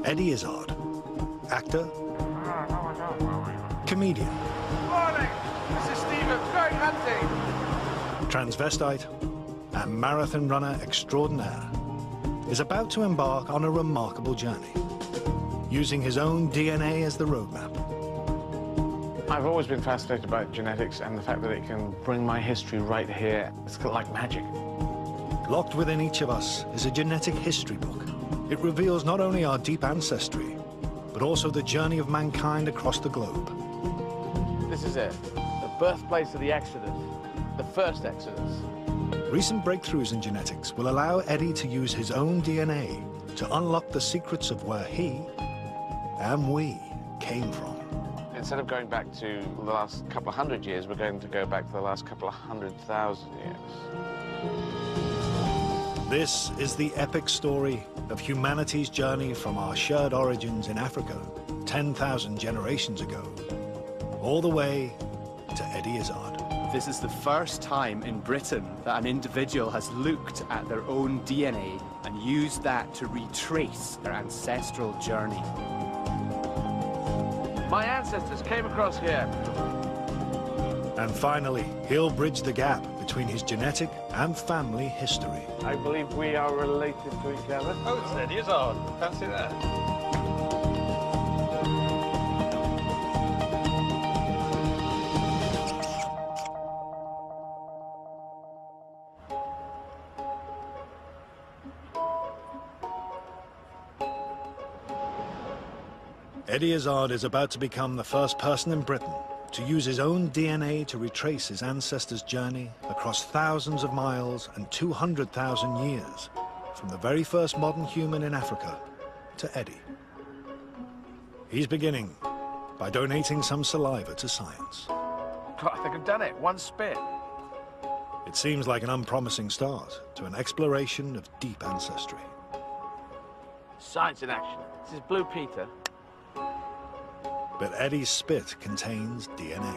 Eddie Izzard, actor, comedian, Morning! This is Stephen, going hunting! transvestite, and marathon runner extraordinaire, is about to embark on a remarkable journey, using his own DNA as the roadmap. I've always been fascinated by genetics and the fact that it can bring my history right here. It's like magic. Locked within each of us is a genetic history book. It reveals not only our deep ancestry, but also the journey of mankind across the globe. This is it, the birthplace of the Exodus, the first Exodus. Recent breakthroughs in genetics will allow Eddie to use his own DNA to unlock the secrets of where he and we came from. Instead of going back to the last couple of hundred years, we're going to go back to the last couple of 100,000 years. This is the epic story of humanity's journey from our shared origins in Africa 10,000 generations ago, all the way to Eddie Izzard. This is the first time in Britain that an individual has looked at their own DNA and used that to retrace their ancestral journey. My ancestors came across here. And finally, he'll bridge the gap between his genetic and family history. I believe we are related to each other. Oh, it's Eddie Izzard. Fancy that. Eddie Izzard is about to become the first person in Britain to use his own DNA to retrace his ancestors' journey across thousands of miles and 200,000 years, from the very first modern human in Africa to Eddie. He's beginning by donating some saliva to science. God, I think I've done it. One spit. It seems like an unpromising start to an exploration of deep ancestry. Science in action. This is Blue Peter. But Eddie's spit contains DNA.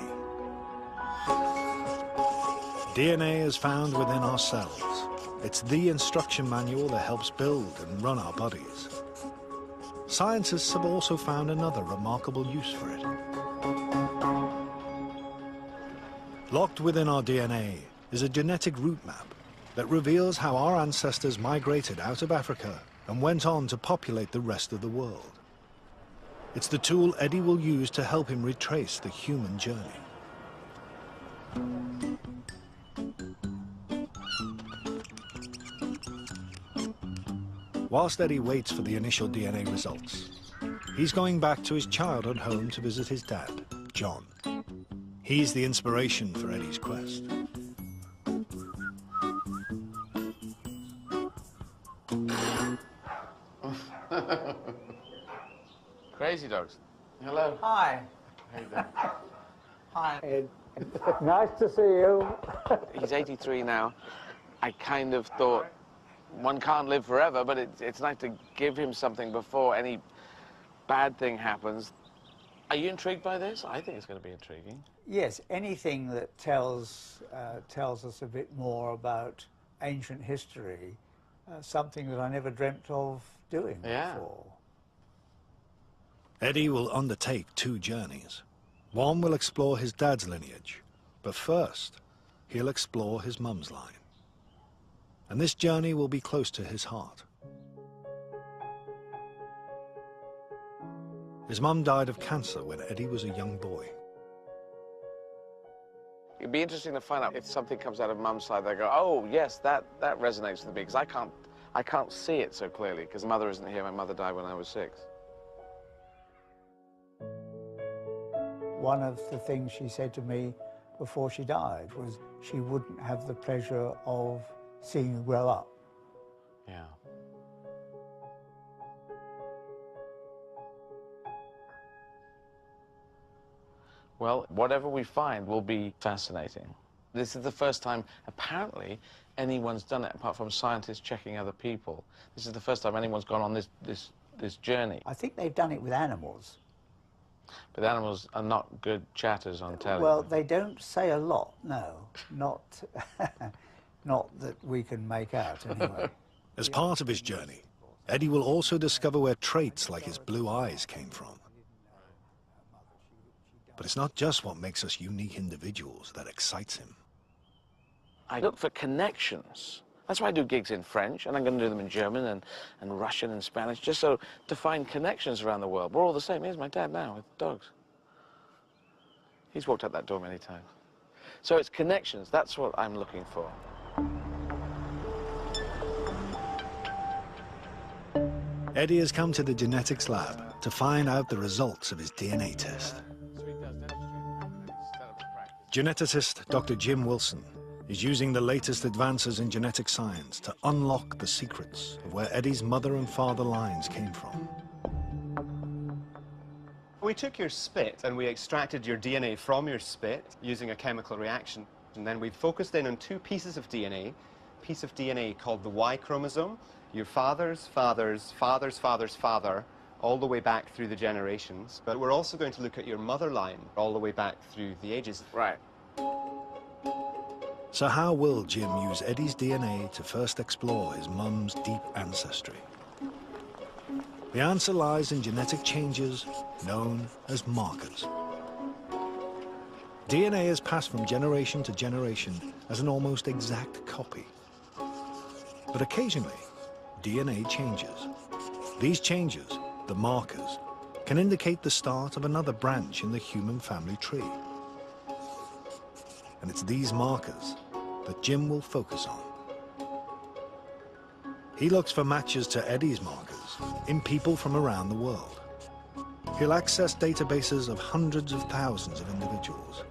DNA is found within our cells. It's the instruction manual that helps build and run our bodies. Scientists have also found another remarkable use for it. Locked within our DNA is a genetic route map that reveals how our ancestors migrated out of Africa and went on to populate the rest of the world. It's the tool Eddie will use to help him retrace the human journey. Whilst Eddie waits for the initial DNA results, he's going back to his childhood home to visit his dad, John. He's the inspiration for Eddie's quest. Crazy dogs. Hello. Hi. How you doing? Hi. Nice to see you. He's 83 now. I kind of thought one can't live forever, but it's nice to give him something before any bad thing happens. Are you intrigued by this? I think it's going to be intriguing. Yes, anything that tells us a bit more about ancient history, something that I never dreamt of doing before. Eddie will undertake 2 journeys. One will explore his dad's lineage, but first, he'll explore his mum's line. And this journey will be close to his heart. His mum died of cancer when Eddie was a young boy. It'd be interesting to find out if something comes out of mum's side, they go, oh, yes, that resonates with me, because I can't see it so clearly, because mother isn't here. My mother died when I was 6. One of the things she said to me before she died was she wouldn't have the pleasure of seeing you grow up. Yeah. Well, whatever we find will be fascinating. This is the first time, apparently, anyone's done it, apart from scientists checking other people. This is the first time anyone's gone on this journey. I think they've done it with animals. But animals are not good chatters on television. Well, they don't say a lot, no. Not, not that we can make out, anyway. As part of his journey, Eddie will also discover where traits like his blue eyes came from. But it's not just what makes us unique individuals that excites him. I look for connections. That's why I do gigs in French, and I'm going to do them in German and Russian and Spanish, just so to find connections around the world. We're all the same. Here's my dad now with dogs. He's walked out that door many times. So it's connections. That's what I'm looking for. Eddie has come to the genetics lab to find out the results of his DNA test. Geneticist Dr. Jim Wilson is using the latest advances in genetic science to unlock the secrets of where Eddie's mother and father lines came from. We took your spit and we extracted your DNA from your spit using a chemical reaction. And then we focused in on two pieces of DNA. A piece of DNA called the Y chromosome, your father's father's father's father's father, all the way back through the generations. But we're also going to look at your mother line all the way back through the ages. Right. So how will Jim use Eddie's DNA to first explore his mum's deep ancestry? The answer lies in genetic changes known as markers. DNA is passed from generation to generation as an almost exact copy. But occasionally, DNA changes. These changes, the markers, can indicate the start of another branch in the human family tree. And it's these markers that Jim will focus on. He looks for matches to Eddie's markers in people from around the world. He'll access databases of hundreds of thousands of individuals.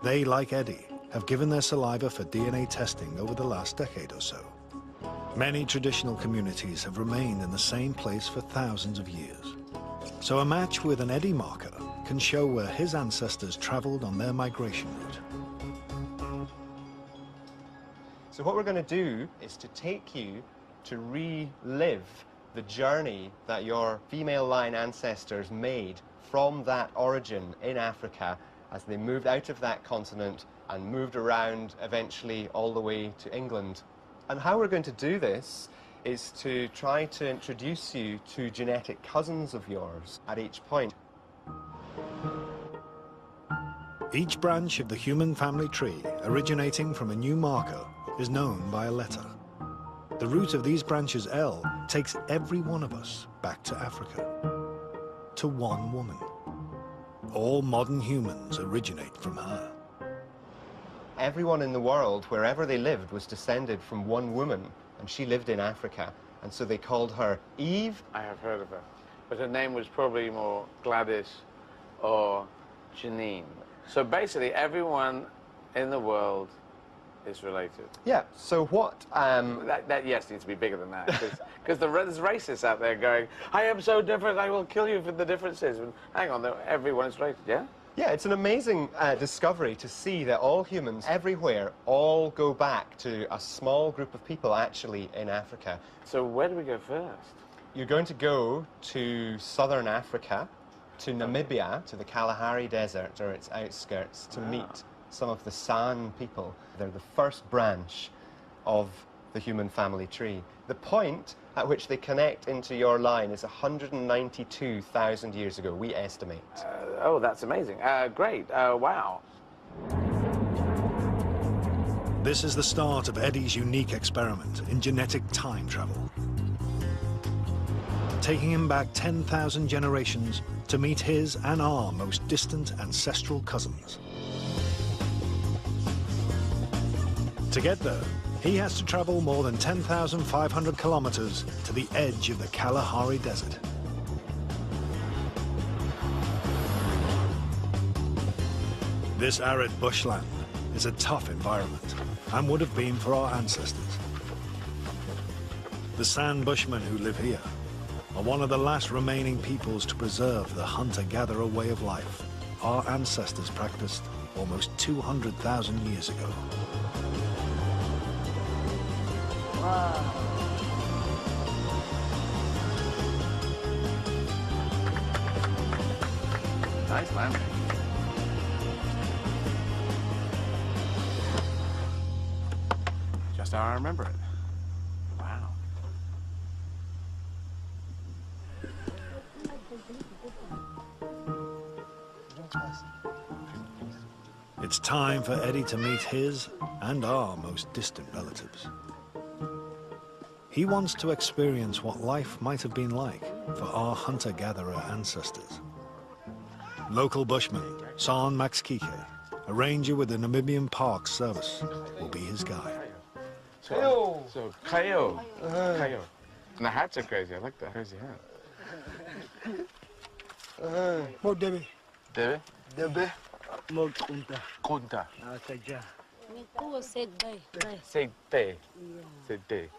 They, like Eddie, have given their saliva for DNA testing over the last decade or so. Many traditional communities have remained in the same place for thousands of years. So a match with an Eddie marker can show where his ancestors traveled on their migration route. So what we're going to do is to take you to relive the journey that your female line ancestors made from that origin in Africa as they moved out of that continent and moved around eventually all the way to England. And how we're going to do this is to try to introduce you to genetic cousins of yours at each point. Each branch of the human family tree originating from a new marker is known by a letter. The root of these branches, L, takes every one of us back to Africa, to one woman. All modern humans originate from her. Everyone in the world, wherever they lived, was descended from one woman, and she lived in Africa, and so they called her Eve. I have heard of her, but her name was probably more Gladys or Janine. So basically, everyone in the world is related. Yeah, so what... That yes, needs to be bigger than that, because there's racists out there going, I am so different, I will kill you for the differences. And hang on, everyone is related, yeah? Yeah, it's an amazing discovery to see that all humans everywhere all go back to a small group of people actually in Africa. So where do we go first? You're going to go to southern Africa, to Namibia, to the Kalahari Desert or its outskirts, to meet some of the San people. They're the first branch of the human family tree. The point at which they connect into your line is 192,000 years ago, we estimate. Oh, that's amazing. Great. Wow. This is the start of Eddie's unique experiment in genetic time travel, taking him back 10,000 generations to meet his and our most distant ancestral cousins. To get there, he has to travel more than 10,500 kilometers to the edge of the Kalahari Desert. This arid bushland is a tough environment, and would have been for our ancestors. The San Bushmen who live here are one of the last remaining peoples to preserve the hunter-gatherer way of life our ancestors practiced almost 200,000 years ago. Wow. Nice landing. Just how I remember it. Wow. It's time for Eddie to meet his and our most distant relatives. He wants to experience what life might have been like for our hunter-gatherer ancestors. Local bushman, Son Maxkike, a ranger with the Namibian Park Service, will be his guide. So Kayo. Kayo. And the hats are crazy. I like that crazy hat. Mo debe. Debe? Debe. Mo kunta. Kunta. Kaja. Say te. Say te.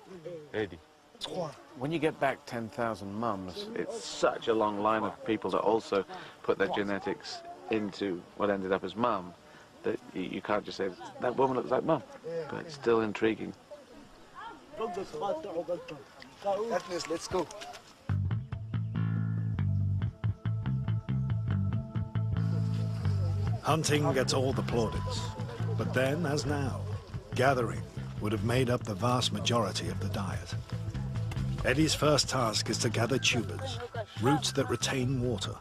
Eddie. When you get back 10,000 mums, it's such a long line of people that also put their genetics into what ended up as mum that you can't just say, that woman looks like mum. But it's still intriguing. Agnes, let's go. Hunting gets all the plaudits, but then, as now, gathering would have made up the vast majority of the diet. Eddie's first task is to gather tubers, roots that retain water.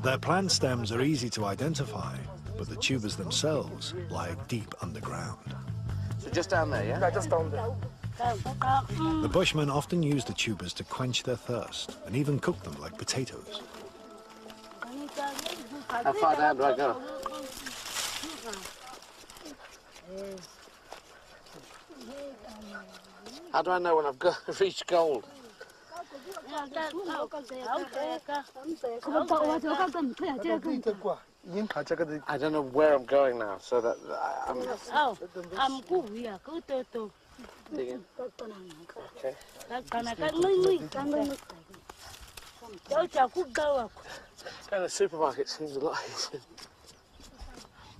Their plant stems are easy to identify, but the tubers themselves lie deep underground. So just down there, yeah? Yeah, just down there. The bushmen often use the tubers to quench their thirst and even cook them like potatoes. How far down do I go? How do I know when I've reached gold? I don't know where I'm going now, so that I'm digging. Okay. Going to the supermarket seems a lot easier.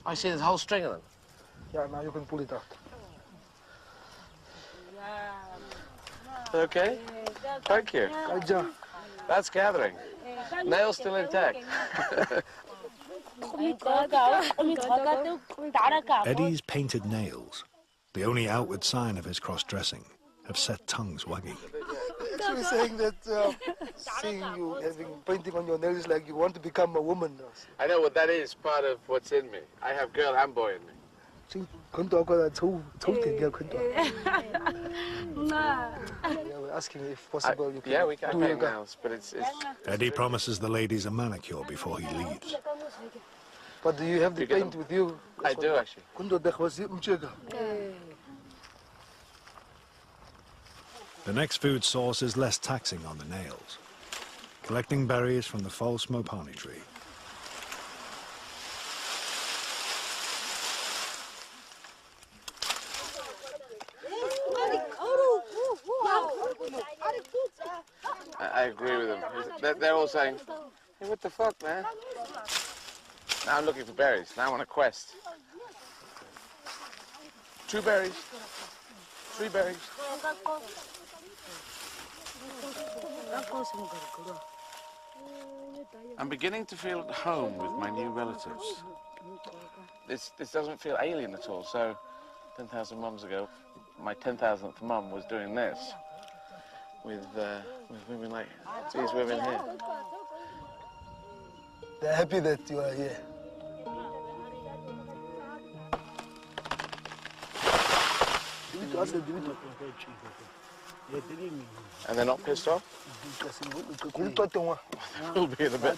I see there's a whole string of them. Yeah, now you can pull it out. Okay. Thank you. Kaja. That's gathering. Nails still intact. Eddie's painted nails, the only outward sign of his cross-dressing, have set tongues wagging. She was saying that seeing you having painting on your nails like you want to become a woman. I know what that is, part of what's in me. I have girl and boy in me. Yeah, we're asking if possible you can Yeah, we can do paint yoga. nails, but it's... Eddie promises the ladies a manicure before he leaves. But do you have the You get paint with you? I do, actually. The next food source is less taxing on the nails, collecting berries from the false mopani tree. I agree with them. They're all saying, hey, what the fuck, man? Now I'm looking for berries. Now I'm on a quest. 2 berries. 3 berries. I'm beginning to feel at home with my new relatives. This doesn't feel alien at all. So 10,000 mums ago, my 10,000th mum was doing this with women like these women here. They're happy that you are here. And they're not pissed off? We'll be in a bit.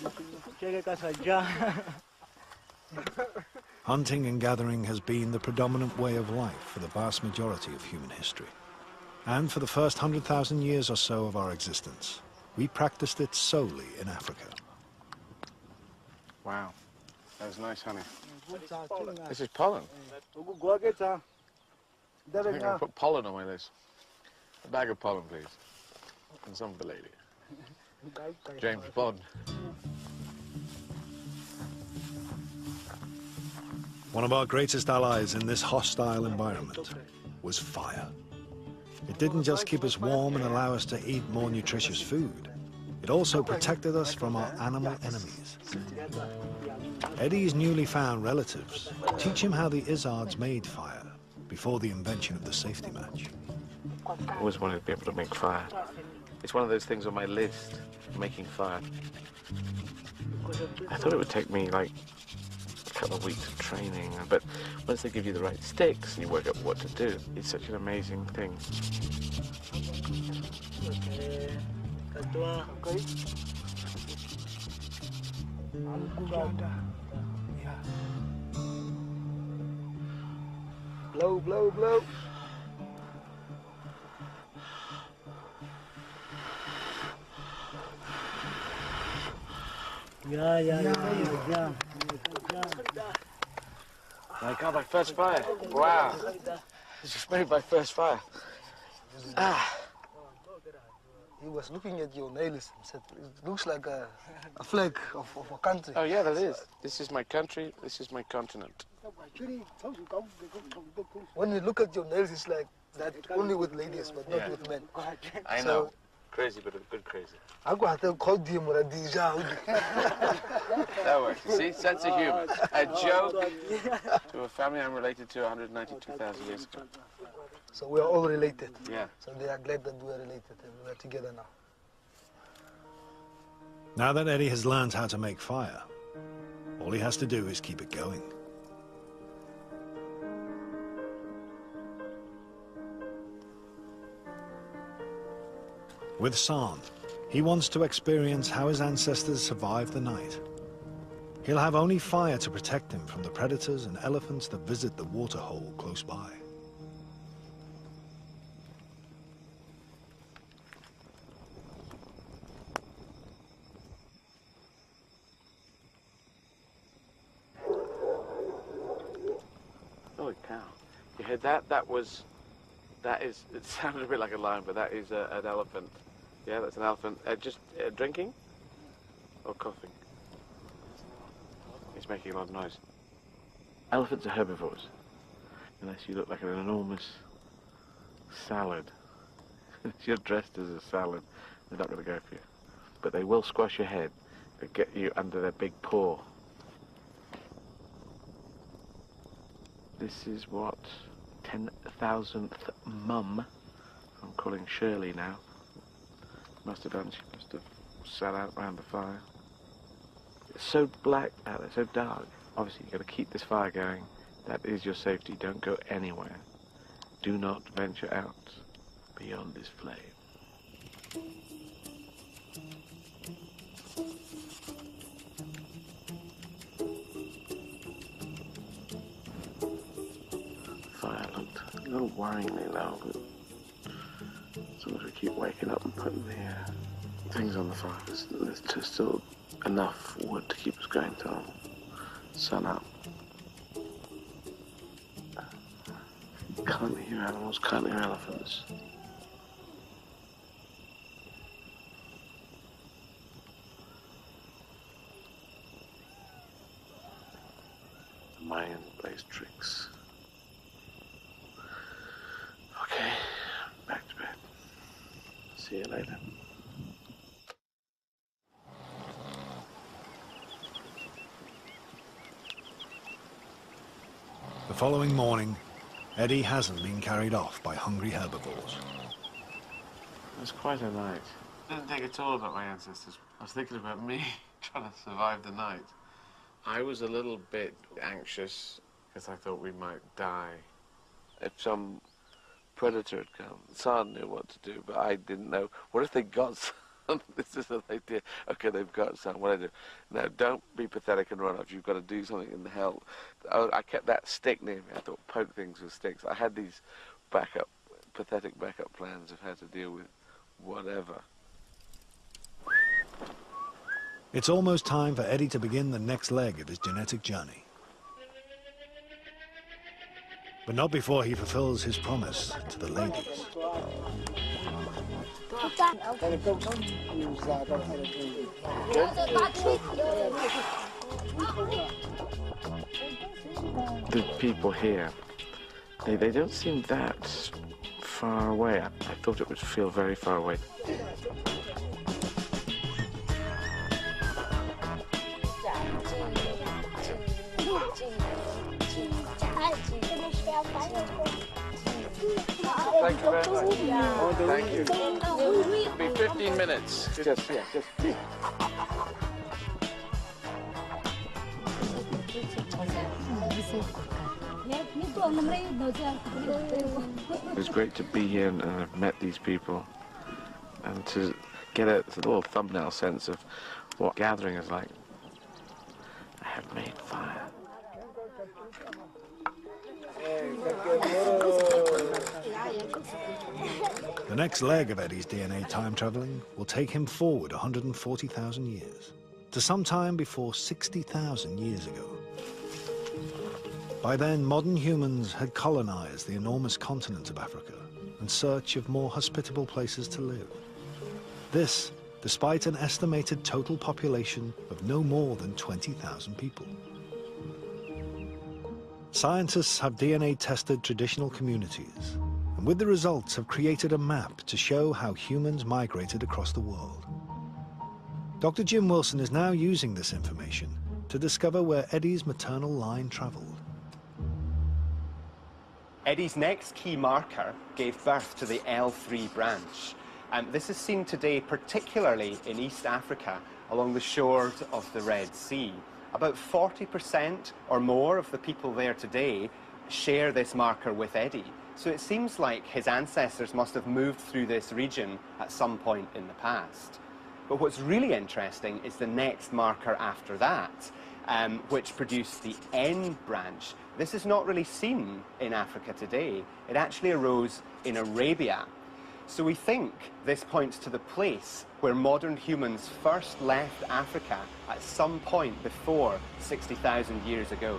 Hunting and gathering has been the predominant way of life for the vast majority of human history. And for the first 100,000 years or so of our existence, we practiced it solely in Africa. Wow, that was nice honey. This is pollen. I think I'll put pollen on my list. A bag of pollen, please. And some for the lady. James Bond. One of our greatest allies in this hostile environment was fire. It didn't just keep us warm and allow us to eat more nutritious food. It also protected us from our animal enemies. Eddie's newly found relatives teach him how the Izards made fire before the invention of the safety match. I always wanted to be able to make fire. It's one of those things on my list, making fire. I thought it would take me like a couple of weeks of training, but once they give you the right sticks and you work out what to do, it's such an amazing thing. Blow, blow, blow. Yeah. My God, my first fire. Wow. I just made my first fire. Ah. He was looking at your nails and said, it looks like a flag of a country. Oh, yeah, that is. This is my country, this is my continent. When you look at your nails, it's like that only with ladies, but not with men. I know. Crazy, but a good crazy. I got to call him with a deja. That works. See, sense of humor. A joke to a family I'm related to 192,000 years ago. So we are all related. Yeah. So they are glad that we are related and we are together now. Now that Eddie has learned how to make fire, all he has to do is keep it going. With San, he wants to experience how his ancestors survived the night. He'll have only fire to protect him from the predators and elephants that visit the waterhole close by. Holy cow. You heard that? It sounded a bit like a lion, but that is an elephant. Yeah, that's an elephant. Just drinking or coughing? He's making a lot of noise. Elephants are herbivores, unless you look like an enormous salad. If you're dressed as a salad, they're not going to go for you. But they will squash your head and get you under their big paw. This is what? 10,000th mum. I'm calling Shirley now. Must have done. She must have sat out around the fire. It's so black out there, so dark. Obviously, you've got to keep this fire going. That is your safety. Don't go anywhere. Do not venture out beyond this flame. Fire looked a little worryingly low, but as long as we keep waking up and putting the things on the fire, there's just still enough wood to keep us going till sun up. Can't hear animals, can't hear elephants. The Mayan plays tricks. Okay, back to bed. See you later. The following morning, Eddie hasn't been carried off by hungry herbivores. It was quite a night. I didn't think at all about my ancestors. I was thinking about me trying to survive the night. I was a little bit anxious because I thought we might die. If some predator had come, San knew what to do, but I didn't know. What if they got some? This is an idea. Okay, they've got some. What do I do? Now, don't be pathetic and run off. You've got to do something in the hell. I kept that stick near me. I thought, poke things with sticks. I had these pathetic backup plans of how to deal with whatever. It's almost time for Eddie to begin the next leg of his genetic journey. But not before he fulfills his promise to the ladies. The people here, they don't seem that far away. I thought it would feel very far away. Thank you very much. Thank you. It'll be 50 15 minutes. Just. It was great to be here and I've met these people and to get a little thumbnail sense of what gathering is like. I have made fire. The next leg of Eddie's DNA time traveling will take him forward 140,000 years, to some time before 60,000 years ago. By then, modern humans had colonized the enormous continent of Africa in search of more hospitable places to live. This, despite an estimated total population of no more than 20,000 people. Scientists have DNA tested traditional communities, and with the results have created a map to show how humans migrated across the world. Dr. Jim Wilson is now using this information to discover where Eddie's maternal line traveled. Eddie's next key marker gave birth to the L3 branch. This is seen today particularly in East Africa along the shores of the Red Sea. About 40% or more of the people there today share this marker with Eddie. So it seems like his ancestors must have moved through this region at some point in the past. But what's really interesting is the next marker after that, which produced the N branch. This is not really seen in Africa today. It actually arose in Arabia. So we think this points to the place where modern humans first left Africa at some point before 60,000 years ago.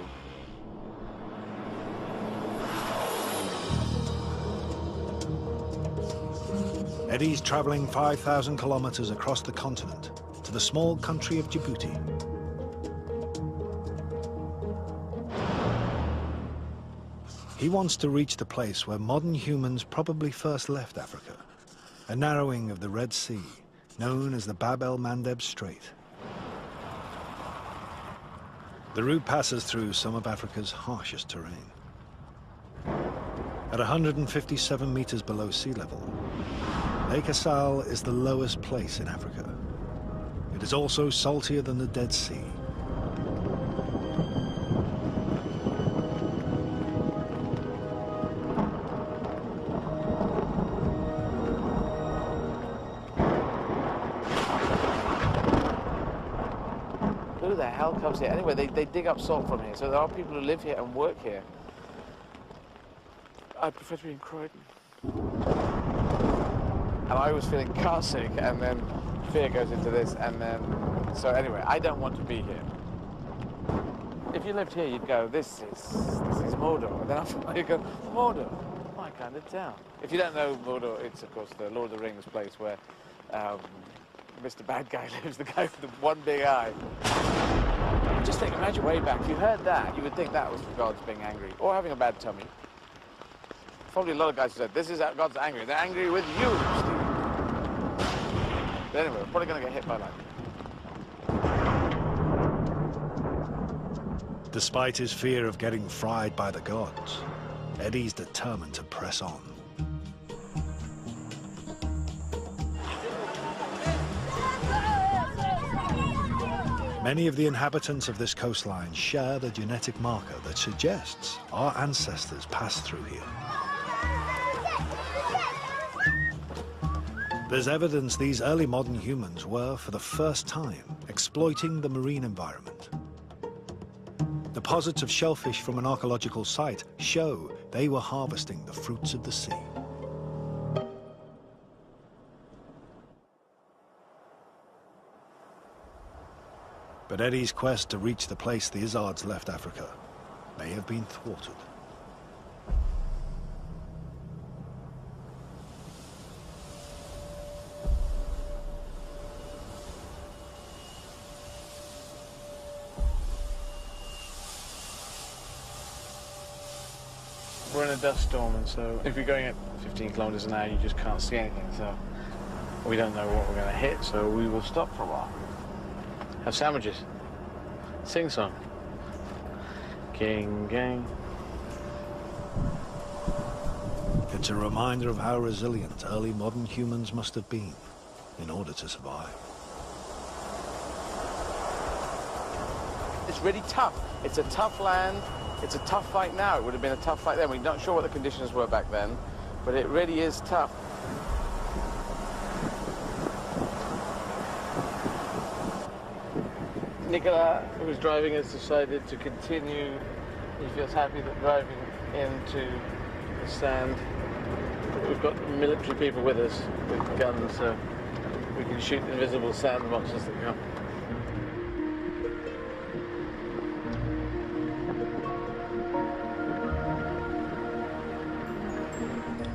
Eddie's traveling 5,000 kilometers across the continent to the small country of Djibouti. He wants to reach the place where modern humans probably first left Africa, a narrowing of the Red Sea, known as the Bab el-Mandeb Strait. The route passes through some of Africa's harshest terrain. At 157 meters below sea level, Lake Assal is the lowest place in Africa. It is also saltier than the Dead Sea. Who the hell comes here? Anyway, they dig up salt from here, so there are people who live here and work here. I prefer to be in Croydon. And I was feeling car sick, and then fear goes into this, and then... So anyway, I don't want to be here. If you lived here, you'd go, this is Mordor. And then after you go, Mordor, my kind of town. If you don't know Mordor, it's, of course, the Lord of the Rings place where Mr. Bad Guy lives, the guy with the one big eye. Just think, imagine way back, if you heard that, you would think that was the gods being angry, or having a bad tummy. Probably a lot of guys who said, this is how God's angry. They're angry with you, Steve. But anyway, we're probably going to get hit by lightning. Despite his fear of getting fried by the gods, Eddie's determined to press on. Many of the inhabitants of this coastline share the genetic marker that suggests our ancestors passed through here. There's evidence these early modern humans were, for the first time, exploiting the marine environment. Deposits of shellfish from an archaeological site show they were harvesting the fruits of the sea. But Eddie's quest to reach the place the Izards left Africa may have been thwarted. We're in a dust storm, and so if you're going at 15 kilometers an hour, you just can't see anything, so we don't know what we're going to hit, so we will stop for a while. Have sandwiches. Sing song. King gang. It's a reminder of how resilient early modern humans must have been, in order to survive. It's really tough. It's a tough land. It's a tough fight now. It would have been a tough fight then. We're not sure what the conditions were back then, but it really is tough. Nicola, who was driving us, decided to continue. He feels happy that driving into the sand. We've got military people with us with guns, so we can shoot invisible sand monsters that come.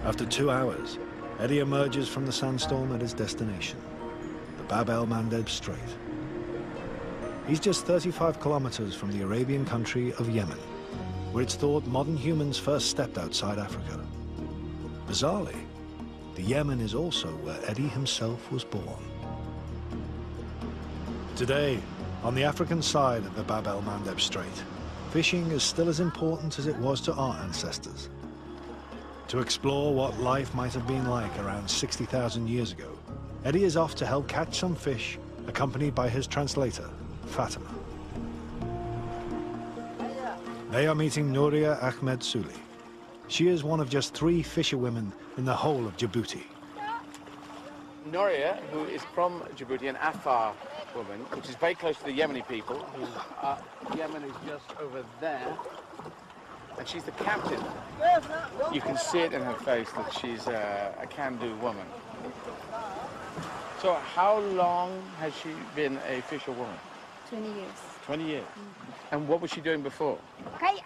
After 2 hours, Eddie emerges from the sandstorm at his destination, the Bab el-Mandeb Strait. He's just 35 kilometers from the Arabian country of Yemen, where it's thought modern humans first stepped outside Africa. Bizarrely, the Yemen is also where Eddie himself was born. Today, on the African side of the Bab el-Mandeb Strait, fishing is still as important as it was to our ancestors. To explore what life might have been like around 60,000 years ago, Eddie is off to help catch some fish, accompanied by his translator, Fatima. They are meeting Nouria Ahmed Suli. She is one of just 3 fisherwomen in the whole of Djibouti. Nouria, who is from Djibouti, an Afar woman, which is very close to the Yemeni people. Yemen is just over there. And she's the captain. You can see it in her face that she's a can-do woman. So how long has she been a fisherwoman? 20 years. 20 years. And what was she doing before? I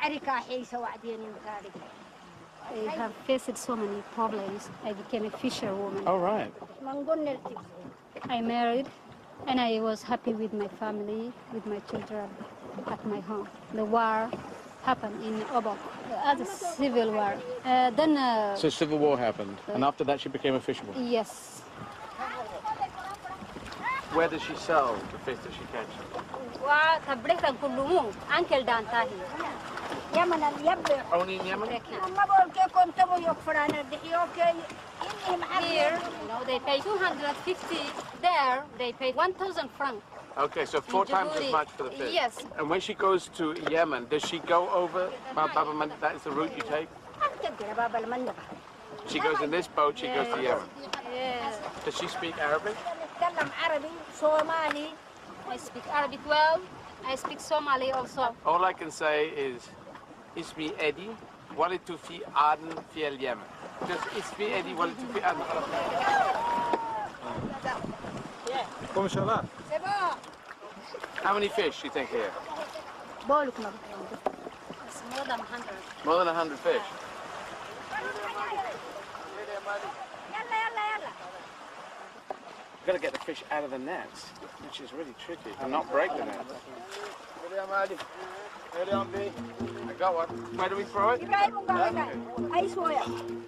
have faced so many problems. I became a fisherwoman. Oh, right. I married, and I was happy with my family, with my children at my home. The war happened in Abba, the civil war. So civil war happened, and after that she became a fisherwoman? Yes. Where does she sell the fish that she catches? Only in Yemen? Here, they pay 250. There, they pay 1,000 francs. Okay, so 4 times as much for the fish. Yes. And when she goes to Yemen, does she go over Bab el-Mandeb? That is the route you take? She goes in this boat, she goes to Yemen. Yes. Does she speak Arabic? I speak Arabic well. I speak Somali also. All I can say is, Ismi Eddie, ولدت في عدن في اليمن. Just Ismi Eddie, ولدت في عدن. How many fish do you think here? It's more than 100. More than 100 fish. You've got to get the fish out of the nets, which is really tricky, and not break the nets. I got one. Where do we throw it?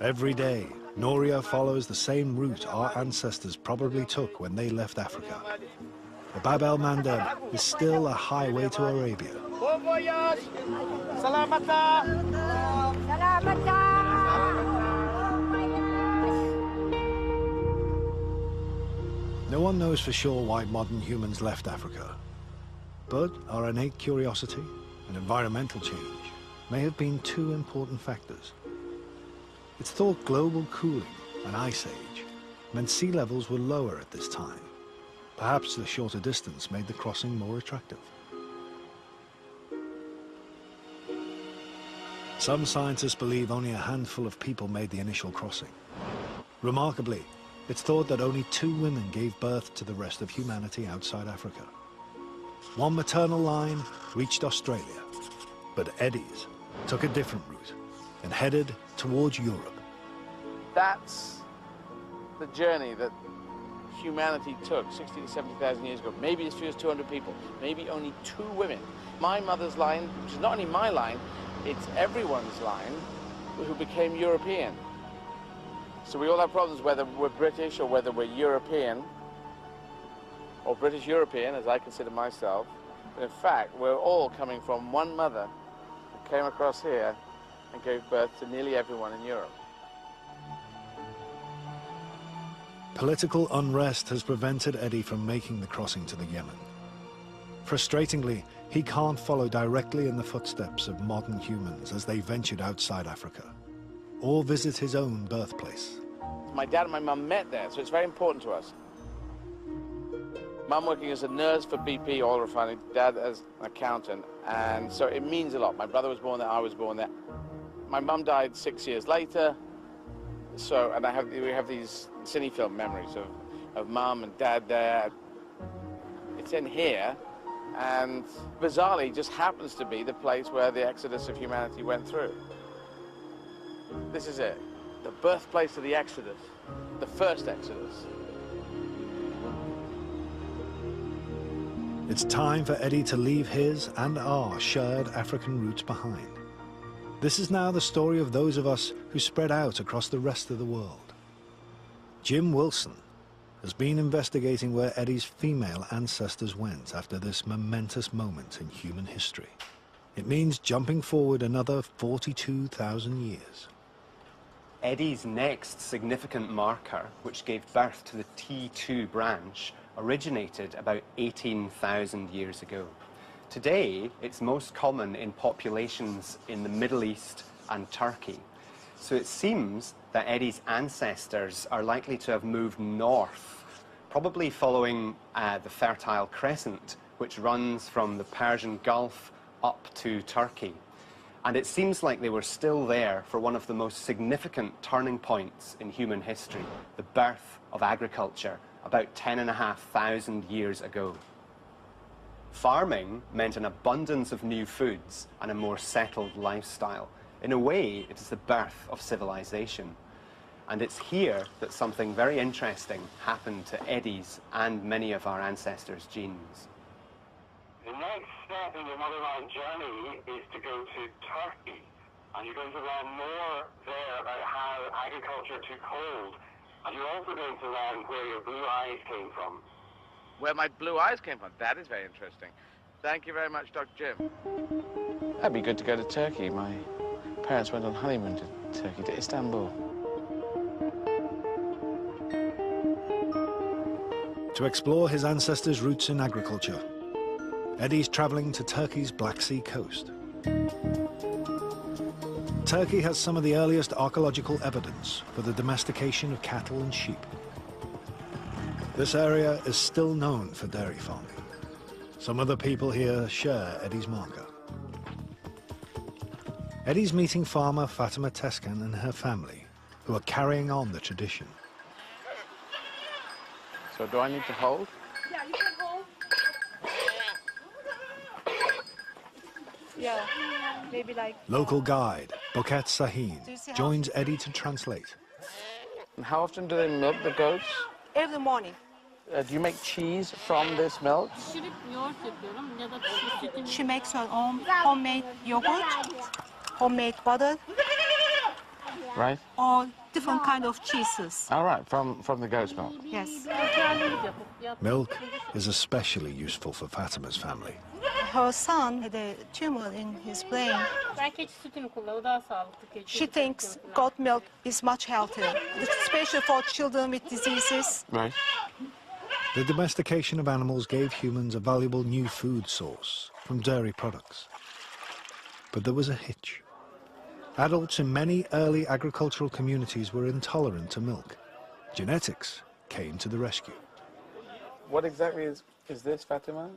Every day, Nouria follows the same route our ancestors probably took when they left Africa. The Bab el-Mandeb is still a highway to Arabia. Bon voyage! Salamata! No one knows for sure why modern humans left Africa, but our innate curiosity and environmental change may have been 2 important factors. It's thought global cooling and ice age meant sea levels were lower at this time. Perhaps the shorter distance made the crossing more attractive. Some scientists believe only a handful of people made the initial crossing. Remarkably, it's thought that only 2 women gave birth to the rest of humanity outside Africa. One maternal line reached Australia, but Eddie's took a different route and headed towards Europe. That's the journey that humanity took 60 to 70,000 years ago. Maybe as few as 200 people, maybe only 2 women. My mother's line, which is not only my line, it's everyone's line, who became European. So we all have problems whether we're British or whether we're European, or British European, as I consider myself. But in fact, we're all coming from one mother who came across here and gave birth to nearly everyone in Europe. Political unrest has prevented Eddie from making the crossing to the Yemen. Frustratingly, he can't follow directly in the footsteps of modern humans as they ventured outside Africa, or visit his own birthplace. My dad and my mum met there, so it's very important to us. Mum working as a nurse for BP oil refining, dad as an accountant, and so it means a lot. My brother was born there, I was born there. My mum died 6 years later, so, and we have these cinefilm memories of mum and dad there. It's in here, and bizarrely just happens to be the place where the exodus of humanity went through. This is it, the birthplace of the exodus, the first exodus. It's time for Eddie to leave his and our shared African roots behind. This is now the story of those of us who spread out across the rest of the world. Jim Wilson has been investigating where Eddie's female ancestors went after this momentous moment in human history. It means jumping forward another 42,000 years. Eddie's next significant marker, which gave birth to the T2 branch, originated about 18,000 years ago. Today, it's most common in populations in the Middle East and Turkey. So it seems that Eddie's ancestors are likely to have moved north, probably following the Fertile Crescent, which runs from the Persian Gulf up to Turkey. And it seems like they were still there for one of the most significant turning points in human history, the birth of agriculture, about 10,500 years ago. Farming meant an abundance of new foods and a more settled lifestyle. In a way, it is the birth of civilization. And it's here that something very interesting happened to Eddie's and many of our ancestors' genes. The next step in your motherland journey is to go to Turkey. And you're going to learn more there about how agriculture took hold. And you're also going to learn where your blue eyes came from. Where my blue eyes came from, that is very interesting. Thank you very much, Dr. Jim. That'd be good to go to Turkey. My parents went on honeymoon to Turkey, to Istanbul. To explore his ancestors' roots in agriculture, Eddie's traveling to Turkey's Black Sea coast. Turkey has some of the earliest archaeological evidence for the domestication of cattle and sheep. This area is still known for dairy farming. Some of the people here share Eddie's marker. Eddie's meeting farmer Fatima Teskan and her family, who are carrying on the tradition. So do I need to hold? Yeah, you can hold. Yeah, maybe like... Local guide, Boket Sahin, joins Eddie to translate. And how often do they milk the goats? Every morning. Do you make cheese from this milk? She makes her own homemade yogurt, homemade butter. Right. Or different kind of cheeses. All right, from the goat's milk. Yes. Milk is especially useful for Fatima's family. Her son had a tumor in his brain. She thinks goat milk is much healthier, especially for children with diseases. Right. The domestication of animals gave humans a valuable new food source from dairy products. But there was a hitch. Adults in many early agricultural communities were intolerant to milk. Genetics came to the rescue. What exactly is this, Fatima?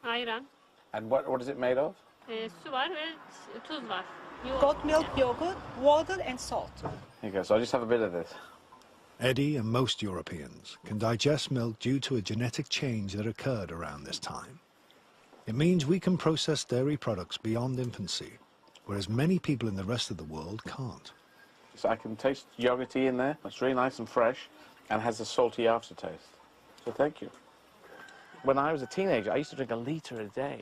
Ayran. And what is it made of? Su var ve tuz var. Goat milk, yogurt, water and salt. Here you go, so I'll just have a bit of this. Eddie and most Europeans can digest milk due to a genetic change that occurred around this time. It means we can process dairy products beyond infancy, whereas many people in the rest of the world can't. So I can taste yogurty in there. It's really nice and fresh and has a salty aftertaste. So thank you. When I was a teenager, I used to drink a litre a day.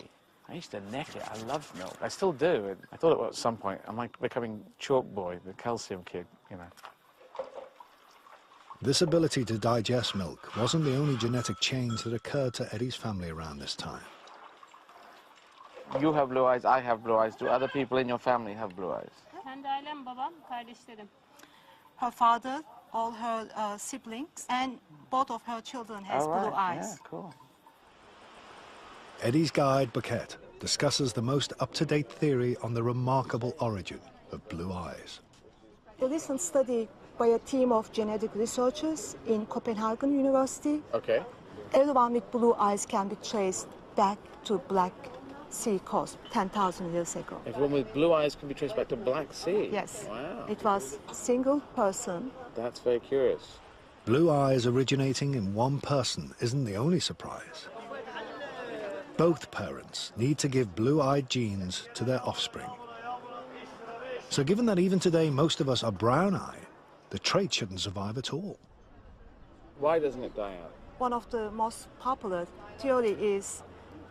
I used to neck it. I loved milk. I still do. I thought it was at some point. I'm like becoming Chalk Boy, the calcium kid, you know. This ability to digest milk wasn't the only genetic change that occurred to Eddie's family around this time. You have blue eyes, I have blue eyes. Do other people in your family have blue eyes? Her father all her siblings, and both of her children has Oh, right. blue eyes. Yeah, cool. Eddie's guide, Bucket, discusses the most up-to-date theory on the remarkable origin of blue eyes. A recent study by a team of genetic researchers in Copenhagen University. Okay. Everyone with blue eyes can be traced back to Black Sea coast 10,000 years ago. Everyone with blue eyes can be traced back to Black Sea? Yes. Wow. It was a single person. That's very curious. Blue eyes originating in one person isn't the only surprise. Both parents need to give blue-eyed genes to their offspring. So given that even today most of us are brown-eyed, the trait shouldn't survive at all. Why doesn't it die out? One of the most popular theory is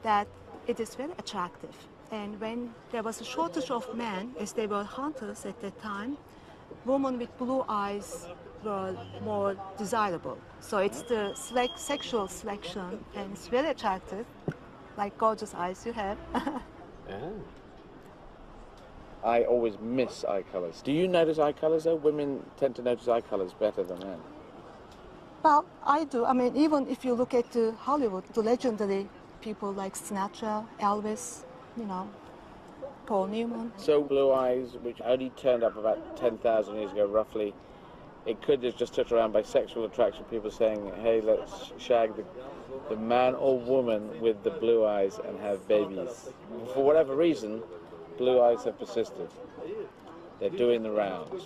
that it is very attractive. And when there was a shortage of men, as they were hunters at that time, women with blue eyes were more desirable. So it's the sexual selection, and it's very attractive, like gorgeous eyes you have. Yeah. I always miss eye colours. Do you notice eye colours though? Women tend to notice eye colours better than men. Well, I do. I mean, even if you look at Hollywood, the legendary people like Sinatra, Elvis, you know, Paul Newman. So blue eyes, which only turned up about 10,000 years ago, roughly, it could have just touched around by sexual attraction, people saying, hey, let's shag the man or woman with the blue eyes and have babies. For whatever reason, blue eyes have persisted. They're doing the rounds.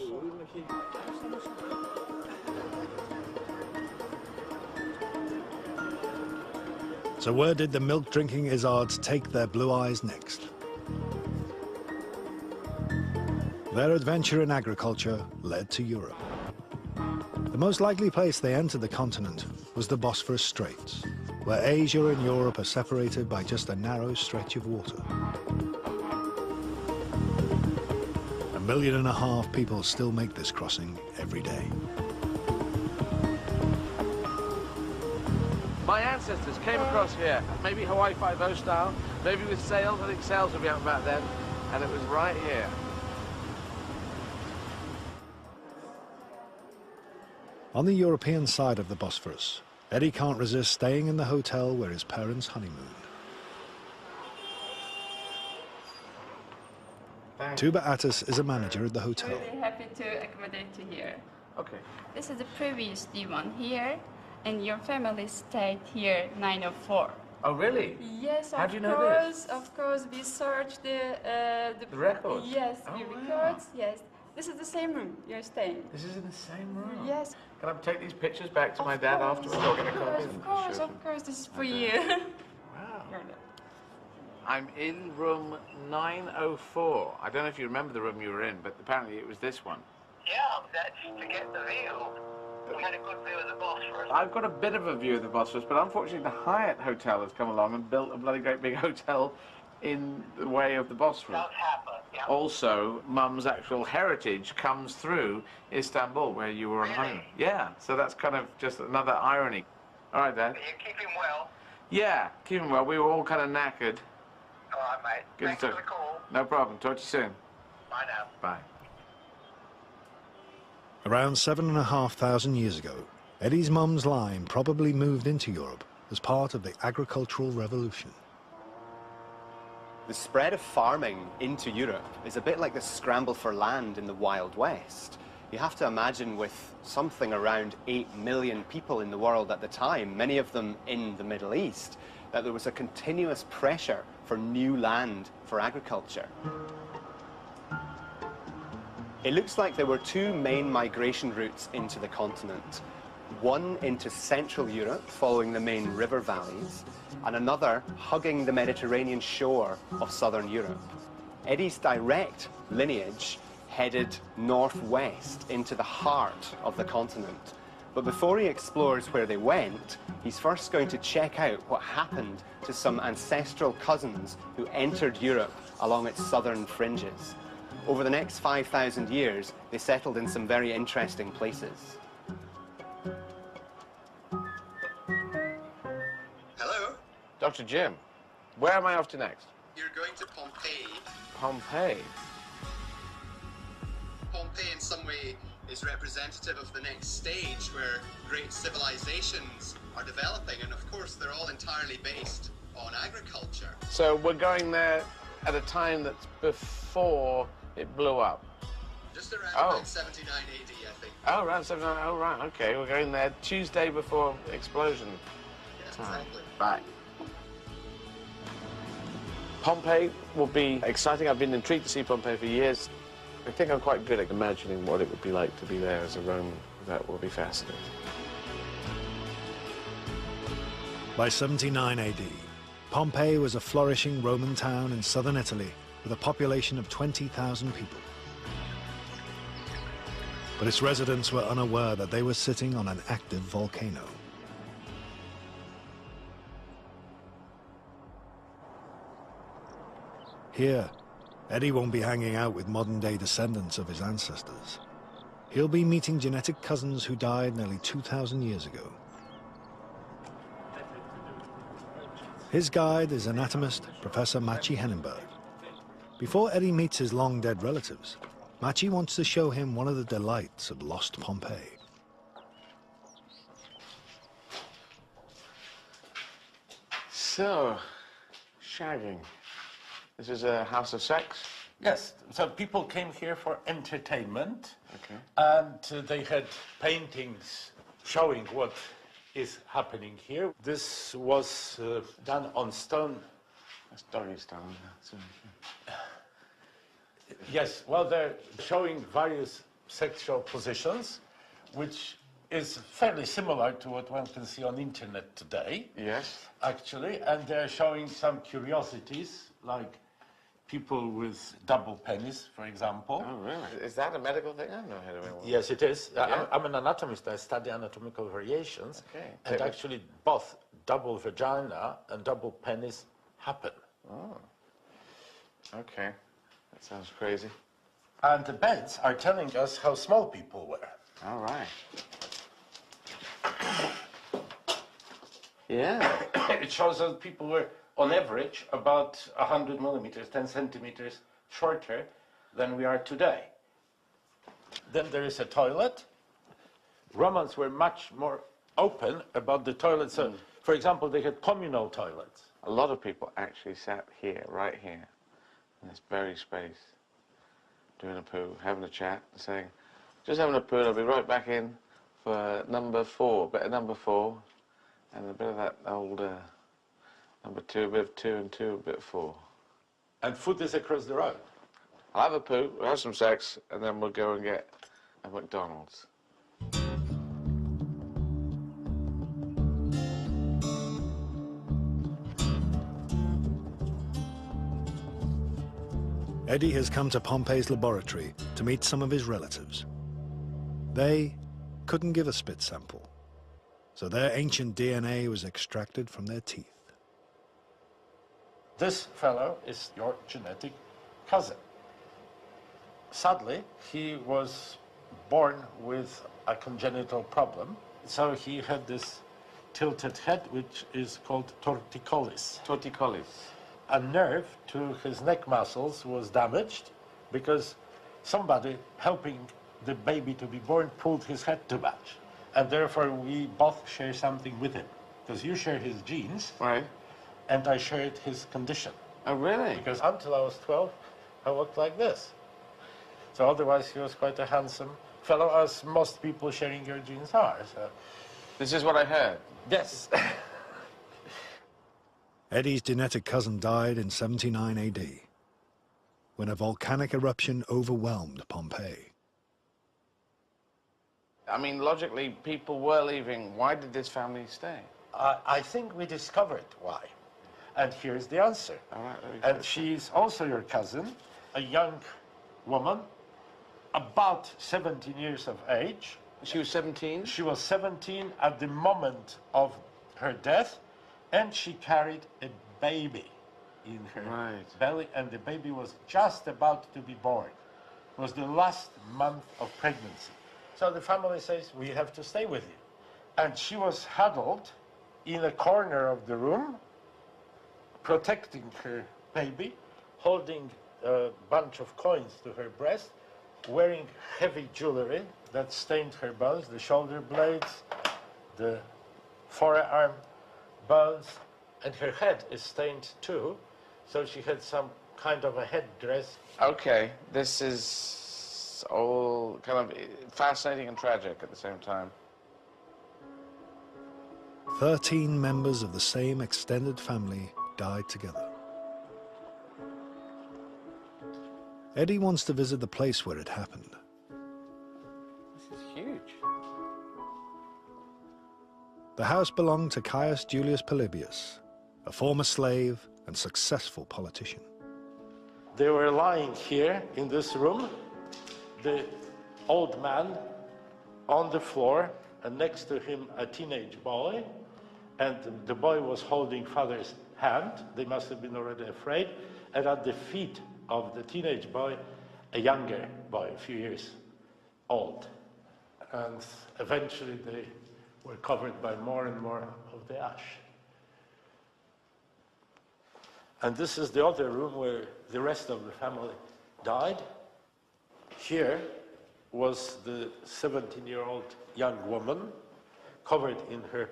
So where did the milk-drinking Izzards take their blue eyes next? Their adventure in agriculture led to Europe. The most likely place they entered the continent was the Bosphorus Straits, where Asia and Europe are separated by just a narrow stretch of water. 1.5 million people still make this crossing every day. My ancestors came across here, maybe Hawaii Five-0 style, maybe with sails. I think sails would be out back then, and it was right here. On the European side of the Bosphorus, Eddie can't resist staying in the hotel where his parents honeymooned. Tuba Attis is a manager at the hotel. Really happy to accommodate you here. Okay. This is the previous divan here, and your family stayed here 904. Oh, really? Yes, How do you know this? Of course, we searched the records? Yes, Oh, the wow. records, yes. This is the same room you're staying. This is in the same room? Yes. Can I take these pictures back to my dad afterwards? Or get a copy? Of course, this is for you. Wow. I'm in room 904. I don't know if you remember the room you were in, but apparently it was this one. Yeah, that's to get the view. We had a good view of the Bosphorus. I've got a bit of a view of the Bosphorus, but unfortunately the Hyatt Hotel has come along and built a bloody great big hotel in the way of the Bosphorus. Does happen, yeah. Also, Mum's actual heritage comes through Istanbul, where you were on honeymoon. Yeah, so that's kind of just another irony. All right, Dad. You're keeping well? Yeah, keeping well. We were all kind of knackered. All right, mate. Good Thanks to for the call. No problem. Talk to you soon. Bye now. Bye. Around 7,500 years ago, Eddie's mum's line probably moved into Europe as part of the agricultural revolution. The spread of farming into Europe is a bit like the scramble for land in the Wild West. You have to imagine with something around 8 million people in the world at the time, many of them in the Middle East, that there was a continuous pressure for new land for agriculture. It looks like there were two main migration routes into the continent. One into Central Europe, following the main river valleys, and another hugging the Mediterranean shore of Southern Europe. Eddie's direct lineage headed northwest into the heart of the continent. But before he explores where they went, he's first going to check out what happened to some ancestral cousins who entered Europe along its southern fringes. Over the next 5,000 years, they settled in some very interesting places. Hello? Dr. Jim, where am I off to next? You're going to Pompeii. Pompeii? Pompeii in some way is representative of the next stage where great civilizations are developing, and of course they're all entirely based on agriculture. So we're going there at a time that's before it blew up? Just around about 79 AD, I think. Oh, around 79, oh right, okay. We're going there Tuesday before explosion. Yes, exactly. Right. Pompeii will be exciting. I've been intrigued to see Pompeii for years. I think I'm quite good at imagining what it would be like to be there as a Roman. That will be fascinating. By 79 AD, Pompeii was a flourishing Roman town in southern Italy with a population of 20,000 people. But its residents were unaware that they were sitting on an active volcano. Here, Eddie won't be hanging out with modern-day descendants of his ancestors. He'll be meeting genetic cousins who died nearly 2,000 years ago. His guide is anatomist Professor Maciej Henenberg. Before Eddie meets his long-dead relatives, Maciej wants to show him one of the delights of lost Pompeii. So, shagging. This is a house of sex? Yes, so people came here for entertainment, okay. And they had paintings showing what is happening here. This was done on stone. That's doggy stone. Yes, well, they're showing various sexual positions, which is fairly similar to what one can see on the internet today. Yes. Actually, and they're showing some curiosities, like people with double penis, for example. Oh, really? Is that a medical thing? I don't know how to do it. Yes, it is. Yeah? I'm an anatomist. I study anatomical variations. Okay. And actually, both double vagina and double penis happen. Oh. Okay. That sounds crazy. And the beds are telling us how small people were. All right. Yeah. It shows that people were, on average, about 100 millimeters, 10 centimeters shorter than we are today. Then there is a toilet. Romans were much more open about the toilet. So, for example, they had communal toilets. A lot of people actually sat here, right here, in this very space, doing a poo, having a chat, saying, just having a poo, I'll be right back in for number 4, bit of number 4, and a bit of that old number 2, a bit of 2 and 2, a bit of 4. And food is across the road. I'll have a poo, we'll have some sex, and then we'll go and get a McDonald's. Eddie has come to Pompeii's laboratory to meet some of his relatives. They couldn't give a spit sample, so their ancient DNA was extracted from their teeth. This fellow is your genetic cousin. Sadly, he was born with a congenital problem, so he had this tilted head, which is called torticollis. Torticollis. A nerve to his neck muscles was damaged because somebody helping the baby to be born pulled his head too much. And therefore we both share something with him. Because you share his genes, right, and I shared his condition. Oh, really? Because until I was 12, I walked like this. So otherwise he was quite a handsome fellow, as most people sharing your genes are. So. This is what I heard? Yes. Eddie's genetic cousin died in 79 AD, when a volcanic eruption overwhelmed Pompeii. I mean, logically, people were leaving. Why did this family stay? I think we discovered why. And here's the answer. All right, and she's also your cousin, a young woman, about 17 years of age. She was 17? She was 17 at the moment of her death, and she carried a baby in her belly, and the baby was just about to be born. It was the last month of pregnancy. So the family says, we have to stay with you. And she was huddled in a corner of the room, protecting her baby, holding a bunch of coins to her breast, wearing heavy jewelry that stained her bones, the shoulder blades, the forearm bones, and her head is stained too. So she had some kind of a headdress. Okay, this is all kind of fascinating and tragic at the same time. 13 members of the same extended family died together. Eddie wants to visit the place where it happened. This is huge. The house belonged to Caius Julius Polybius, a former slave and successful politician. They were lying here in this room, the old man on the floor, and next to him a teenage boy, and the boy was holding father's hand. They must have been already afraid. And at the feet of the teenage boy, a younger boy, a few years old. And eventually they were covered by more and more of the ash. And this is the other room where the rest of the family died. Here was the 17-year-old young woman covered in her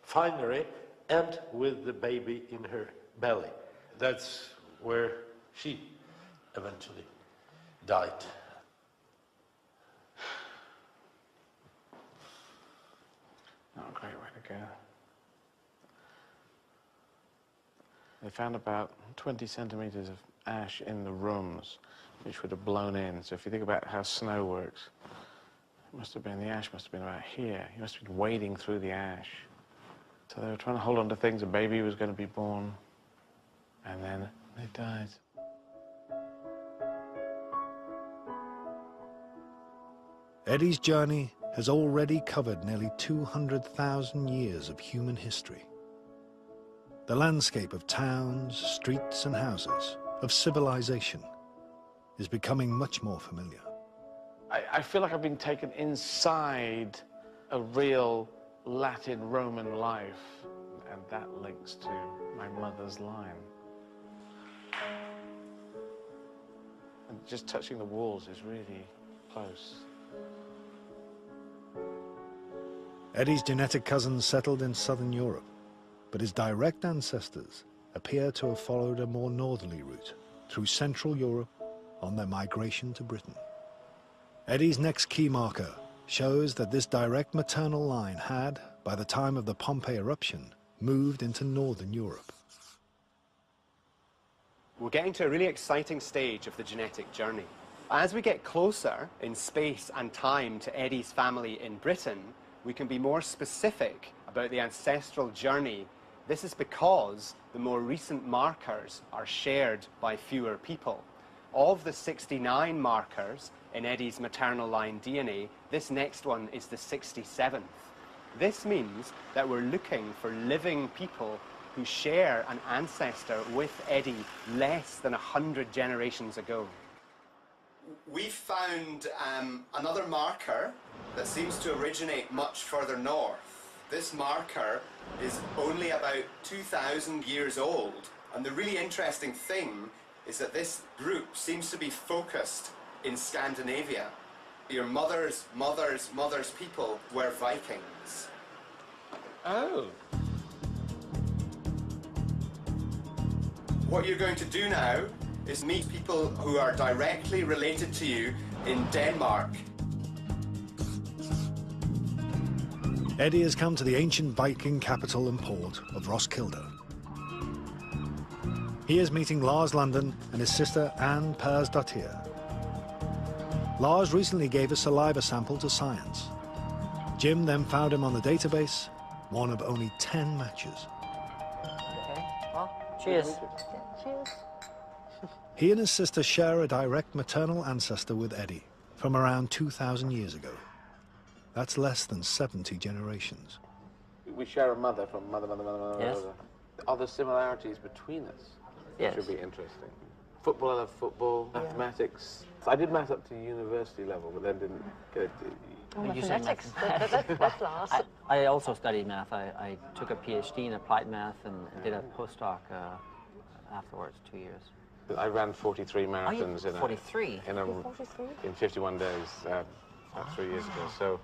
finery and with the baby in her belly. That's where she eventually died. Not a great way to go. They found about 20 centimeters of ash in the rooms, which would have blown in. So if you think about how snow works, it must have been, the ash must have been about here. You must have been wading through the ash. So they were trying to hold on to things. A baby was going to be born, and then they died. Eddie's journey has already covered nearly 200,000 years of human history. The landscape of towns, streets and houses, of civilization, is becoming much more familiar. I feel like I've been taken inside a real Latin Roman life, and that links to my mother's line. And just touching the walls is really close. Eddie's genetic cousins settled in southern Europe, but his direct ancestors appear to have followed a more northerly route through Central Europe on their migration to Britain. Eddie's next key marker shows that this direct maternal line had, by the time of the Pompeii eruption, moved into northern Europe. We're getting to a really exciting stage of the genetic journey. As we get closer in space and time to Eddie's family in Britain, we can be more specific about the ancestral journey. This is because the more recent markers are shared by fewer people. Of the 69 markers in Eddie's maternal line DNA, this next one is the 67th. This means that we're looking for living people who share an ancestor with Eddie less than 100 generations ago. We've found another marker that seems to originate much further north. This marker is only about 2,000 years old. And the really interesting thing is that this group seems to be focused in Scandinavia. Your mother's people were Vikings. Oh. What you're going to do now is meet people who are directly related to you in Denmark. Eddie has come to the ancient Viking capital and port of Roskilde. He is meeting Lars London and his sister Anne Persdottir. Lars recently gave a saliva sample to science. Jim then found him on the database, one of only 10 matches. Okay, well, cheers. Cheers. He and his sister share a direct maternal ancestor with Eddie from around 2,000 years ago. That's less than 70 generations. We share a mother from mother. Yes. Are there similarities between us? Yes. Should be interesting. Football, I love football. Yeah. Mathematics. I did math up to university level, but then didn't go to... Mathematics, that's last. I also studied math. I took a PhD in applied math and did a postdoc afterwards, 2 years. I ran 43 marathons in 43? In 51 days, about 3 years ago. So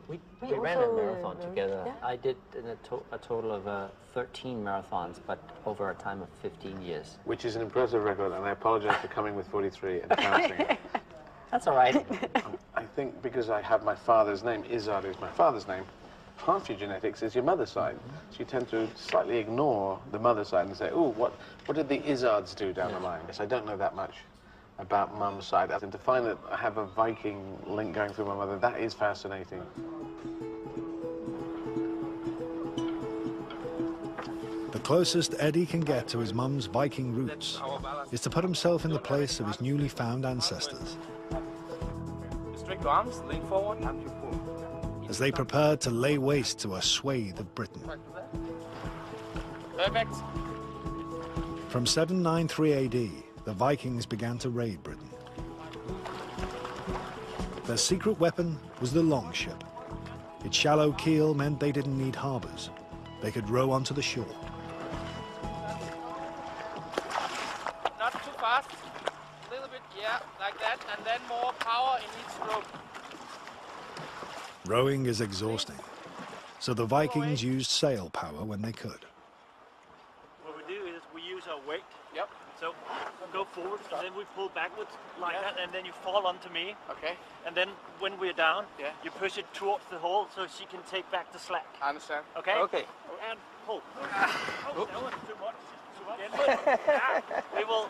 we ran a marathon together. Yeah. I did a total of 13 marathons, but over a time of 15 years. Which is an impressive record, and I apologize for coming with 43 and counting it. That's all right. I think because I have my father's name, Izard is my father's name, half your genetics is your mother's side. So you tend to slightly ignore the mother's side and say, oh, what did the Izards do down the line? Yes, I don't know that much about mum's side. And to find that I have a Viking link going through my mother, that is fascinating. The closest Eddie can get to his mum's Viking roots is to put himself in the place of his newly found ancestors. Restrict your arms, lean forward, and you pull. As they prepared to lay waste to a swathe of Britain. Perfect. From 793 AD, the Vikings began to raid Britain. Their secret weapon was the longship. Its shallow keel meant they didn't need harbors. They could row onto the shore. Not too fast. A little bit, yeah, like that, and then more power in each stroke. Rowing is exhausting, so the Vikings used sail power when they could. What we do is we use our weight. Yep. So go forward, and then we pull backwards like that, and then you fall onto me. Okay. And then when we're down, yeah, you push it towards the hole so she can take back the slack. I understand. Okay? Okay. And pull. Oh, that was too much. We will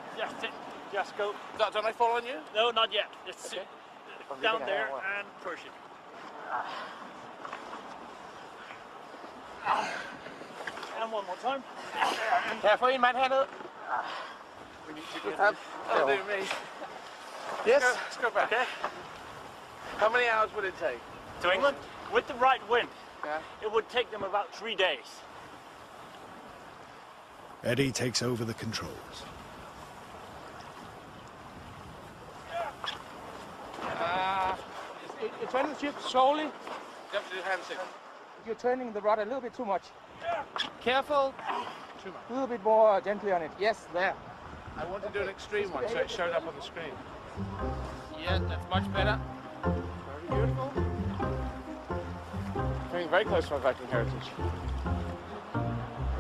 just go. Don't I fall on you? No, not yet. Just okay. Sit down there and push it. And one more time. Careful, in manhandle. We need to get that'll do me. Yes? Let's go back. Okay. How many hours would it take? To England? With the right wind, yeah, it would take them about 3 days. Eddie takes over the controls. You're turning the ship slowly. You have to do hand signal. You're turning the rudder a little bit too much. Careful. Too much. A little bit more gently on it. Yes, there. I want to do an extreme one so it showed up on the screen. Yeah, that's much better. Very beautiful. Coming very close to my Viking heritage.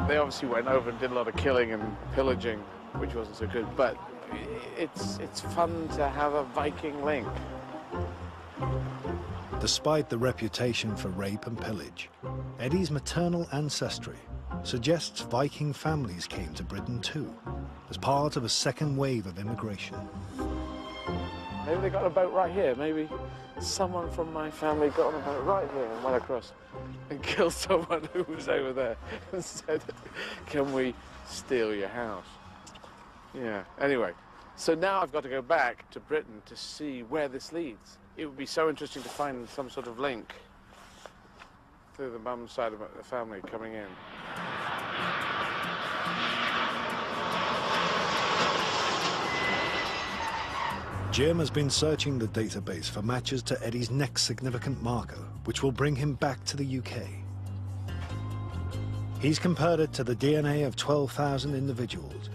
They obviously went over and did a lot of killing and pillaging, which wasn't so good, but it's fun to have a Viking link. Despite the reputation for rape and pillage, Eddie's maternal ancestry suggests Viking families came to Britain too, as part of a second wave of immigration. Maybe they got a boat right here. Maybe someone from my family got on a boat right here and went across and killed someone who was over there and said, can we steal your house? Yeah, anyway. So now I've got to go back to Britain to see where this leads. It would be so interesting to find some sort of link through the mum's side of the family coming in. Jim has been searching the database for matches to Eddie's next significant marker, which will bring him back to the UK. He's compared it to the DNA of 12,000 individuals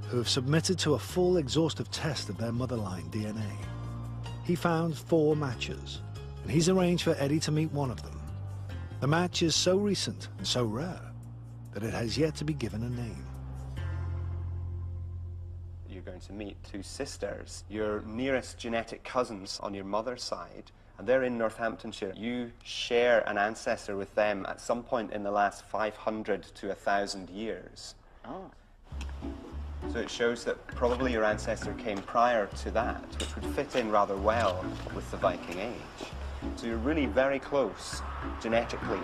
who have submitted to a full exhaustive test of their motherline DNA. He found 4 matches, and he's arranged for Eddie to meet one of them. The match is so recent and so rare that it has yet to be given a name. You're going to meet 2 sisters, your nearest genetic cousins on your mother's side, and they're in Northamptonshire. You share an ancestor with them at some point in the last 500 to 1,000 years. Oh. So it shows that probably your ancestor came prior to that, which would fit in rather well with the Viking Age. So you're really very close genetically.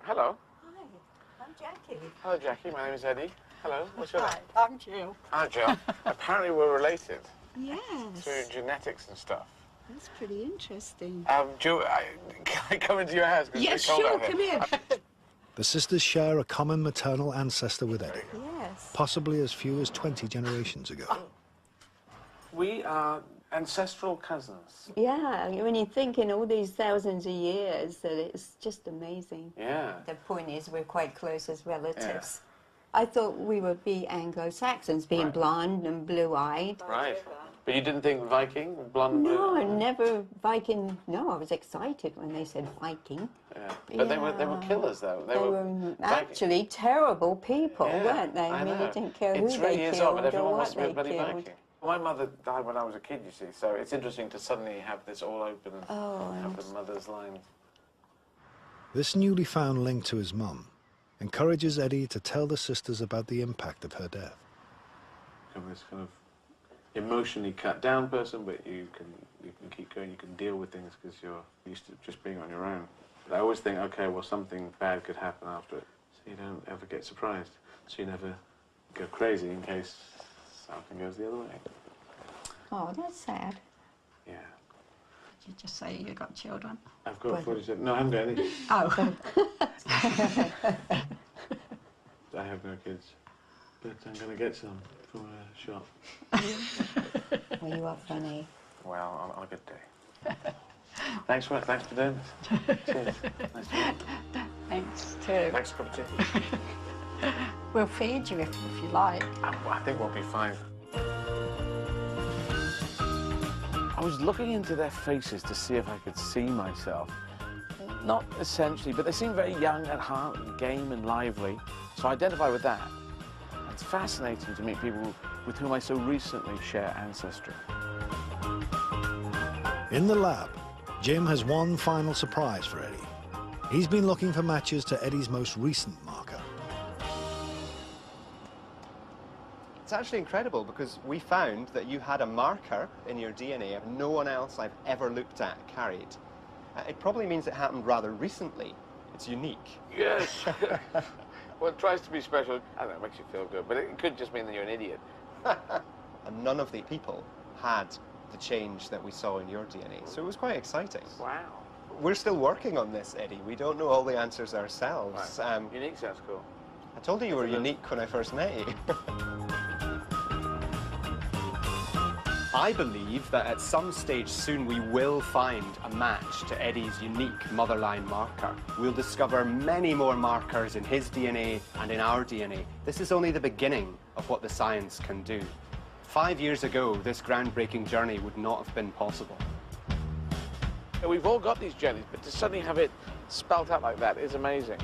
Hello. Hi, I'm Jackie. Hello, Jackie. My name is Eddie. Hello. What's your name? Hi, I'm Jill. Ah, Jill. Apparently we're related. Yes. Through genetics and stuff. That's pretty interesting. Jill, can I come into your house? Yes, sure, come in. The sisters share a common maternal ancestor with Eddie, Yes. possibly as few as 20 generations ago. We are Ancestral cousins. Yeah, when you think in all these thousands of years, that it's just amazing. Yeah. The point is we're quite close as relatives. Yeah. I thought we would be Anglo-Saxons, being blonde and blue-eyed. Right. But you didn't think Viking, blonde? No, never Viking. No, I was excited when they said Viking. Yeah. But they were killers, though. They were actually terrible people, weren't they? I mean, you didn't care who they killed but everyone or must what be a bloody they killed. Viking. My mother died when I was a kid, you see, so it's interesting to suddenly have this all open and have the mother's line. This newly found link to his mum encourages Eddie to tell the sisters about the impact of her death. I'm this kind of emotionally cut down person, but you can keep going, you can deal with things because you're used to just being on your own. But I always think, okay, well, something bad could happen after it, so you don't ever get surprised, so you never go crazy in case something goes the other way. Oh, that's sad. Yeah. Did you just say you got children? I've got 47. No, I haven't got any. Oh. I have no kids, but I'm going to get some from a shop. Well, you are funny. Well, on a good day. Thanks for doing this. Cheers. Nice to meet you. Thanks, too. Thanks for coming. We'll feed you if you like. I think we'll be fine. I was looking into their faces to see if I could see myself. Not essentially, but they seem very young at heart and game and lively, so I identify with that. It's fascinating to meet people with whom I so recently share ancestry. In the lab, Jim has one final surprise for Eddie. He's been looking for matches to Eddie's most recent marker. It's actually incredible because we found that you had a marker in your DNA no one else I've ever looked at carried. It probably means it happened rather recently. It's unique. Yes. Well, it tries to be special. I don't know, it makes you feel good, but it could just mean that you're an idiot. And none of the people had the change that we saw in your DNA, so it was quite exciting. Wow. We're still working on this, Eddie. We don't know all the answers ourselves. Right. Unique sounds cool. I told you were unique when I first met you. I believe that at some stage soon we will find a match to Eddie's unique motherline marker. We'll discover many more markers in his DNA and in our DNA. This is only the beginning of what the science can do. 5 years ago, this groundbreaking journey would not have been possible. We've all got these journeys, but to suddenly have it spelt out like that is amazing.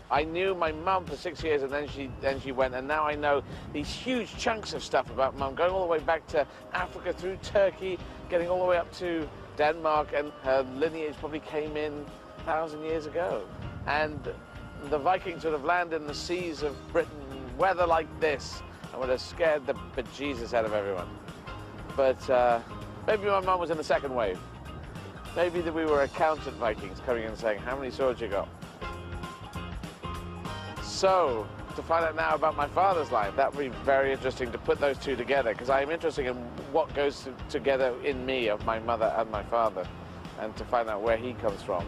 I knew my mum for 6 years, and then she went, and now I know these huge chunks of stuff about mum, going all the way back to Africa, through Turkey, getting all the way up to Denmark, and her lineage probably came in 1,000 years ago. And the Vikings would have landed in the seas of Britain, weather like this, and would have scared the bejesus out of everyone. But maybe my mum was in the second wave. Maybe that we were accountant Vikings coming in and saying, how many swords you got? So, to find out now about my father's line, that would be very interesting to put those two together, because I am interested in what goes together in me of my mother and my father, and to find out where he comes from.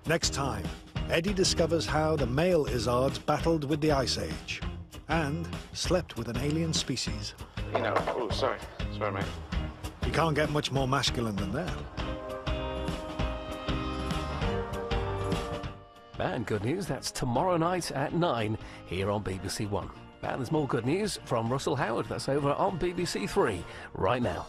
Next time, Eddie discovers how the male Izzards battled with the Ice Age and slept with an alien species. You know, oh, sorry, mate. You can't get much more masculine than that. And good news, that's tomorrow night at 9 here on BBC One. And there's more good news from Russell Howard. That's over on BBC 3 right now.